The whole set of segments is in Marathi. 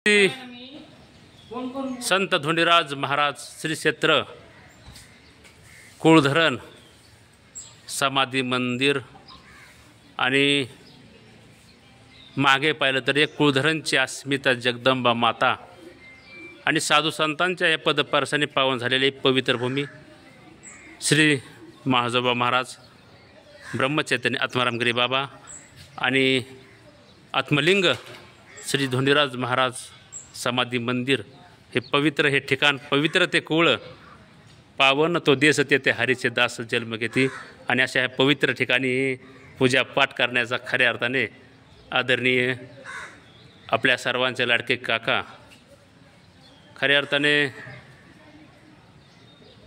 श्री संत धोंडीराज महाराज श्री क्षेत्र कुळधरण समाधी मंदिर आणि मागे पाहिलं तर एक कुळधरणची अस्मिता जगदंबा माता आणि साधू संतांच्या या पदपर्शाने पावन झालेली पवित्र भूमी श्री महाजोबा महाराज ब्रह्मचैतन्य आत्मारामगिरी बाबा आणि आत्मलिंग श्री धोंडीराज महाराज समाधी मंदिर हे पवित्र हे ठिकाण पवित्र ते कुळ पावन तो देश ते हरीचे दास जन्म घेती आणि अशा ह्या पवित्र ठिकाणी पूजापाठ करण्याचा खऱ्या अर्थाने आदरणीय आपल्या सर्वांचे लाडके काका खऱ्या अर्थाने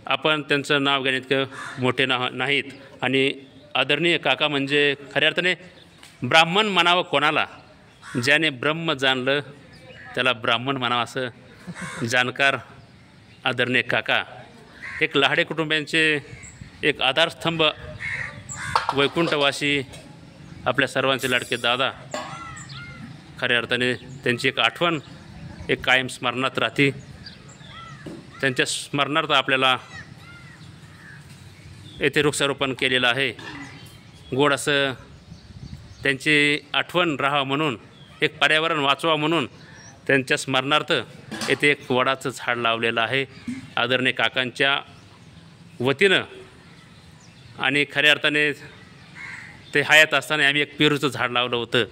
आपण त्यांचं नाव घेण्याइतकं मोठे नाहीत आणि आदरणीय काका म्हणजे खऱ्या अर्थाने ब्राह्मण म्हणावं कोणाला ज्याने ब्रह्म जाणलं त्याला ब्राह्मण म्हणावं असं जाणकार आदरणीय काका एक लाहाडे कुटुंबियांचे एक आधारस्तंभ वैकुंठवासी आपल्या सर्वांचे लाडके दादा खऱ्या अर्थाने त्यांची एक आठवण एक कायम स्मरणात राहते त्यांच्या स्मरणार्थ आपल्याला येथे वृक्षारोपण केलेलं आहे गोड असं त्यांची आठवण राहावं म्हणून एक पर्यावरण वाचवा म्हणून त्यांच्या स्मरणार्थ येथे एक वडाचं झाड लावलेलं आहे आदरणीय काकांच्या वतीनं आणि खऱ्या अर्थाने ते हयात असताना आम्ही एक पेरूचं झाड लावलं होतं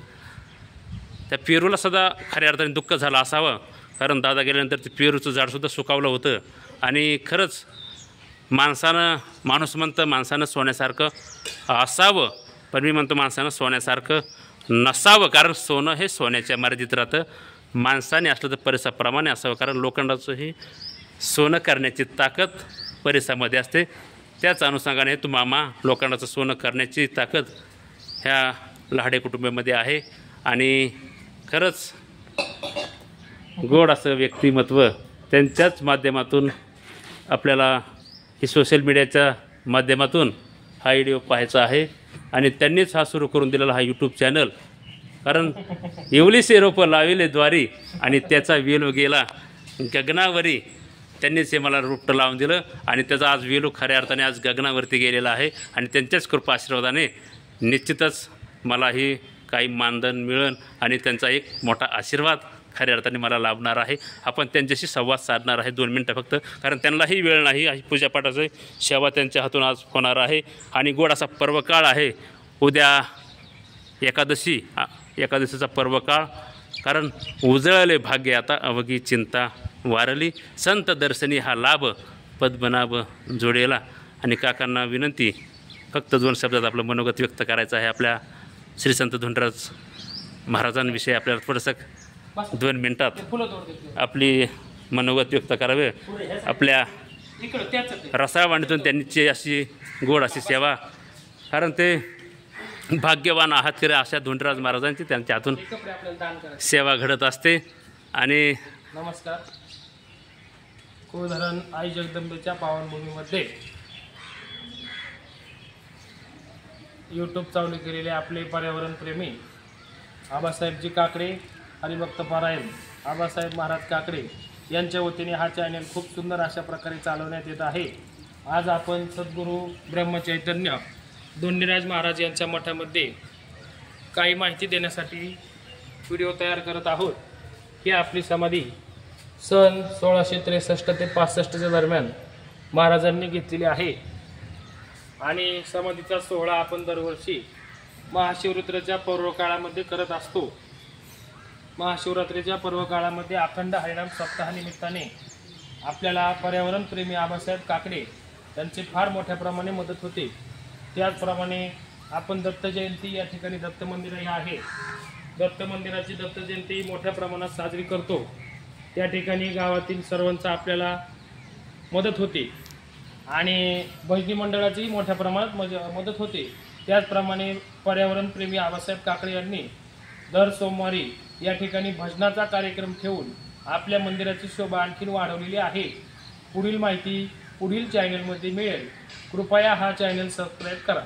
त्या पेरूला सुद्धा खऱ्या अर्थाने दुःख झालं असावं कारण दादा गेल्यानंतर ते पेरूचं झाडसुद्धा सुकावलं होतं आणि खरंच माणूस म्हणतं माणसानं सोन्यासारखं असावं पण मी म्हणतो माणसानं सोन्यासारखं नसावं कारण सोनं हे सोन्याच्या मर्यादित राहतं माणसाने असलं तर परिसाप्रमाणे असावं कारण लोखंडाचंही सोनं करण्याची ताकद परिसामध्ये असते त्याच अनुषंगाने तू मामा लोखंडाचं सोनं करण्याची ताकद ह्या लाहाडे कुटुंबामध्ये आहे आणि खरंच गोड असं व्यक्तिमत्व त्यांच्याच माध्यमातून आपल्याला ही सोशल मीडियाच्या माध्यमातून हा व्हिडिओ पाहायचा आहे आणि त्यांनीच हा सुरू करून दिलेला हा यूट्यूब चॅनल कारण एवढीसे रोपं लाविले द्वारी आणि त्याचा वेलो गेला गगनावरी त्यांनीच हे मला रोपटं लावून दिलं आणि त्याचा आज वेलो खऱ्या अर्थाने आज गगनावरती गेलेला आहे आणि त्यांच्याच कृपा आशीर्वादाने निश्चितच मलाही काही मानधन मिळेल आणि त्यांचा एक मोठा आशीर्वाद खऱ्या अर्थाने मला लाभणार आहे आपण त्यांच्याशी संवाद साधणार आहे 2 मिनटं फक्त कारण त्यांनाही वेळ नाही ही पूजापाठाची सेवा त्यांच्या हातून आज होणार आहे आणि गोड असा पर्वकाळ आहे उद्या एकादशीचा पर्वकाळ कारण उजळले भाग्य आता अवघी चिंता वारली संत दर्शनी हा लाभ पद्मनाभ जोडेला आणि काकांना विनंती फक्त 2 शब्दात आपलं मनोगत व्यक्त करायचं आहे आपल्या श्री संत धोंडीराज महाराजांविषयी आपल्याला थोडंसं 2 मिनटात आपली मनोगत व्यक्त करावे आपल्या रसाळवाणीतून त्यांची अशी गोड अशी सेवा कारण ते भाग्यवान आहात करे अशा धोंडीराज महाराजांची त्यांच्या हातून सेवा घडत असते आणि नमस्कार कुळधरण आई जगदंबेच्या पावनभूमीमध्ये यूट्यूब चालू केलेले आपले पर्यावरणप्रेमी आबासाहेबजी काकडे हरिभक्त पारायण आबासाहेब महाराज काकडे यांच्या वतीने हा चॅनल खूप सुंदर अशा प्रकारे चालवण्यात येत आहे आज आपण सद्गुरू ब्रह्मचैतन्य धोंडीराज महाराज यांच्या मठामध्ये काही माहिती देण्यासाठी व्हिडिओ तयार करत आहोत ही आपली समाधी सन 1663 ते 65च्या दरम्यान महाराजांनी घेतलेली आहे आणि समाधीचा सोहळा आपण दरवर्षी महाशिवरात्रीच्या पर्वकाळामध्ये करत असतो महाशिवरात्रीच्या पर्वकाळामध्ये अखंड हरिनाम सप्ताहानिमित्ताने आपल्याला पर्यावरणप्रेमी आबासाहेब काकडे यांची फार मोठ्या प्रमाणे मदत होते त्याचप्रमाणे आपण दत्त जयंती या ठिकाणी दत्त मंदिरही आहे दत्त मंदिराची दत्त जयंती मोठ्या प्रमाणात साजरी करतो त्या ठिकाणी गावातील सर्वांचा आपल्याला मदत होते आणि भजनी मंडळाचीही मोठ्या प्रमाणात मदत होते त्याचप्रमाणे पर्यावरणप्रेमी आबासाहेब काकडे यांनी दर सोमवारी या ठिकाणी भजनाचा कार्यक्रम ठेवून आपल्या मंदिराची शोभा आणखीन वाढवलेली आहे पुढील माहिती पुढील चॅनलमध्ये मिळेल कृपया हा चॅनल सबस्क्राईब करा